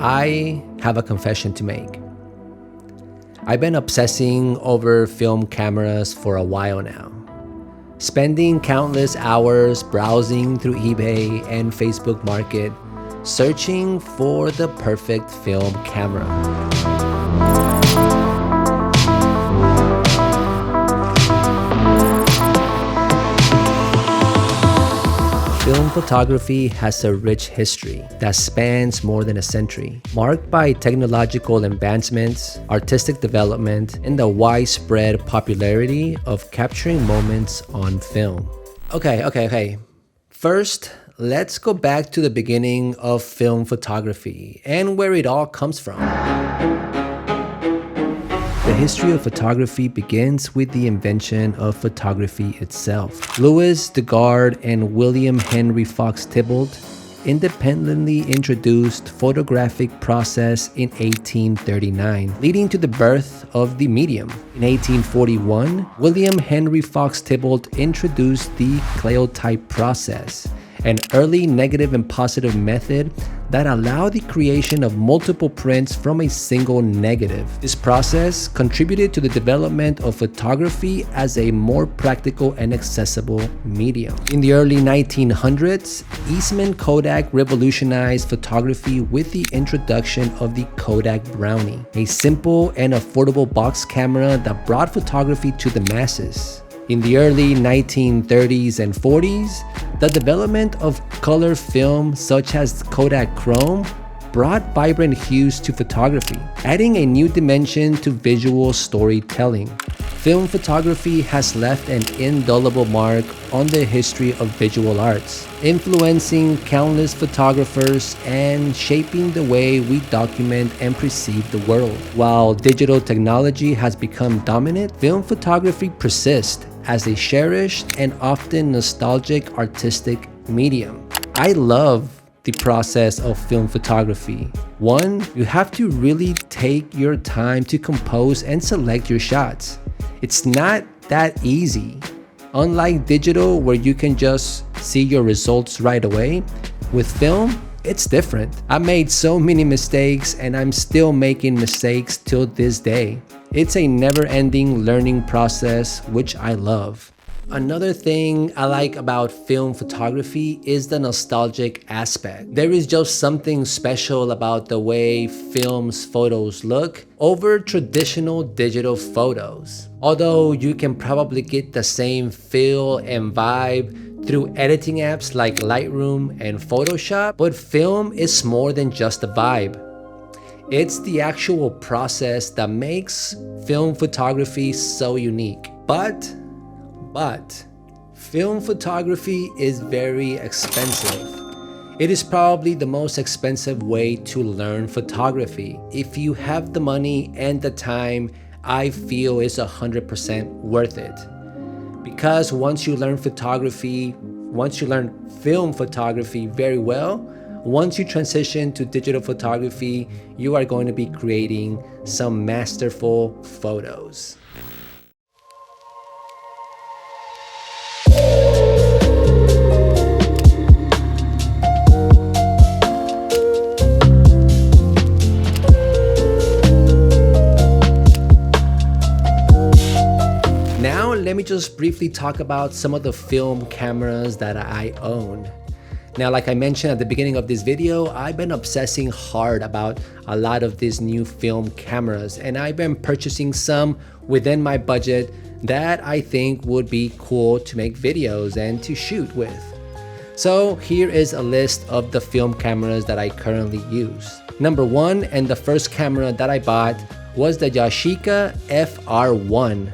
I have a confession to make. I've been obsessing over film cameras for a while now, spending countless hours browsing through eBay and Facebook Market, searching for the perfect film camera. Film photography has a rich history that spans more than a century, marked by technological advancements, artistic development, and the widespread popularity of capturing moments on film. Okay. First, let's go back to the beginning of film photography and where it all comes from. The history of photography begins with the invention of photography itself. Louis Dugard and William Henry Fox Tybalt independently introduced photographic process in 1839, leading to the birth of the medium. In 1841, William Henry Fox Tybalt introduced the cleotype process, an early negative and positive method that allowed the creation of multiple prints from a single negative. This process contributed to the development of photography as a more practical and accessible medium. In the early 1900s, Eastman Kodak revolutionized photography with the introduction of the Kodak Brownie, a simple and affordable box camera that brought photography to the masses. In the early 1930s and 40s, the development of color film such as Kodak Chrome brought vibrant hues to photography, adding a new dimension to visual storytelling. Film photography has left an indelible mark on the history of visual arts, influencing countless photographers and shaping the way we document and perceive the world. While digital technology has become dominant, film photography persists as a cherished and often nostalgic artistic medium. I love the process of film photography. One, you have to really take your time to compose and select your shots. It's not that easy. Unlike digital, where you can just see your results right away, with film, it's different. I made so many mistakes and I'm still making mistakes till this day. It's a never-ending learning process, which I love. Another thing I like about film photography is the nostalgic aspect. There is just something special about the way film's photos look over traditional digital photos. Although you can probably get the same feel and vibe through editing apps like Lightroom and Photoshop, but film is more than just a vibe. It's the actual process that makes film photography so unique. But film photography is very expensive. It is probably the most expensive way to learn photography. If you have the money and the time, I feel it's 100% worth it. Because once you learn film photography very well, once you transition to digital photography, you are going to be creating some masterful photos. Now, let me just briefly talk about some of the film cameras that I own. Now, like I mentioned at the beginning of this video, I've been obsessing hard about a lot of these new film cameras, and I've been purchasing some within my budget that I think would be cool to make videos and to shoot with. So here is a list of the film cameras that I currently use. Number one, and the first camera that I bought, was the Yashica RR1.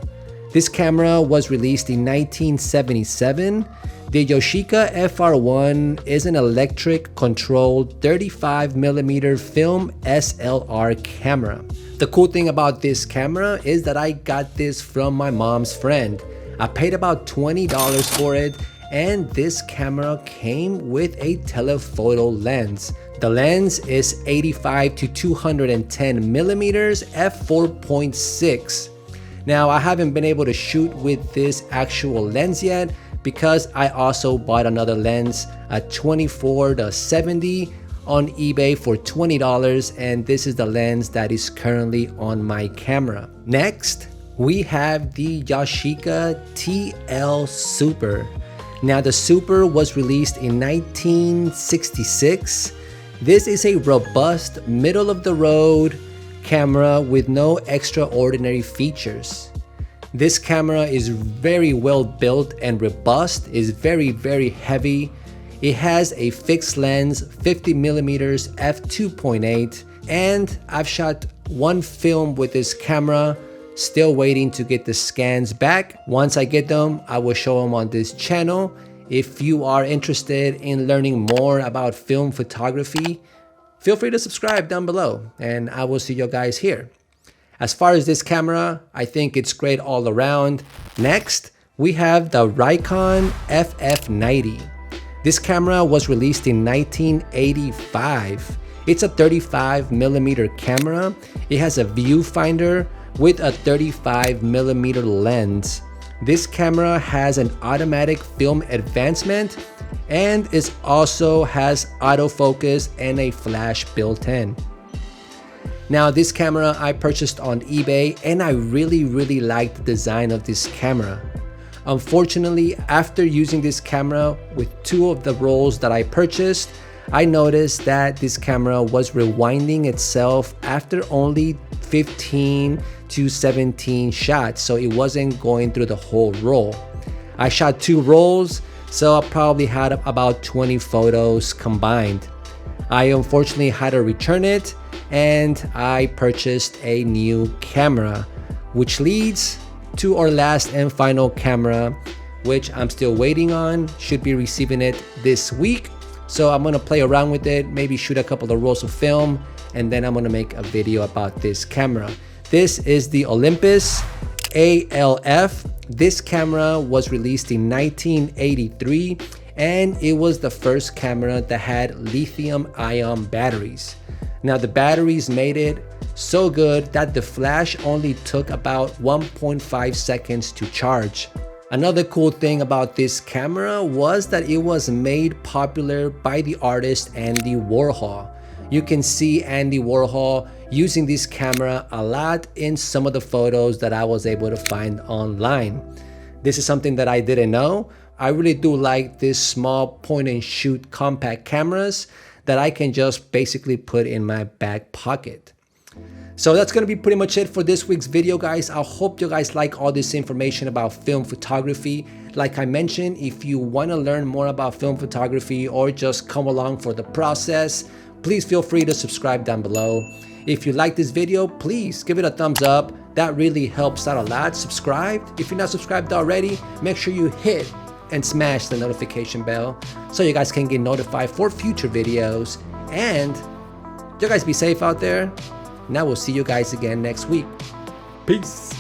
This camera was released in 1977. The Yashica RR1 is an electric controlled 35mm film SLR camera. The cool thing about this camera is that I got this from my mom's friend. I paid about $20 for it, and this camera came with a telephoto lens. The lens is 85 to 210 millimeters f4.6. Now, I haven't been able to shoot with this actual lens yet because I also bought another lens, a 24 to 70, on eBay for $20, and this is the lens that is currently on my camera. Next, we have the Yashica TL Super. Now the Super was released in 1966. This is a robust, middle-of-the-road camera with no extraordinary features. This camera is very well built and robust, is very heavy. It has a fixed lens, 50mm f2.8, and I've shot one film with this camera, still waiting to get the scans back. Once I get them, I will show them on this channel. If you are interested in learning more about film photography, feel free to subscribe down below, and I will see you guys here. As far as this camera, I think it's great all around. Next, we have the Nikon FF90. This camera was released in 1985. It's a 35mm camera. It has a viewfinder with a 35mm lens. This camera has an automatic film advancement and it also has autofocus and a flash built in. Now this camera I purchased on eBay and I really liked the design of this camera. Unfortunately, after using this camera with two of the rolls that I purchased, I noticed that this camera was rewinding itself after only 15 to 17 shots, so it wasn't going through the whole roll. I shot two rolls, so I probably had about 20 photos combined. I unfortunately had to return it and I purchased a new camera, which leads to our last and final camera, which I'm still waiting on. Should be receiving it this week, so I'm gonna play around with it, maybe shoot a couple of rolls of film, and then I'm gonna make a video about this camera. This is the Olympus ALF. This camera was released in 1983 and it was the first camera that had lithium-ion batteries. Now the batteries made it so good that the flash only took about 1.5 seconds to charge. Another cool thing about this camera was that it was made popular by the artist Andy Warhol. You can see Andy Warhol using this camera a lot in some of the photos that I was able to find online. This is something that I didn't know. I really do like this small point and shoot compact cameras that I can just basically put in my back pocket. So that's gonna be pretty much it for this week's video, guys. I hope you guys like all this information about film photography. Like I mentioned, if you wanna learn more about film photography or just come along for the process, please feel free to subscribe down below. If you like this video, please give it a thumbs up. That really helps out a lot. Subscribe. If you're not subscribed already, make sure you hit and smash the notification bell so you guys can get notified for future videos. And you guys be safe out there. And I will see you guys again next week. Peace.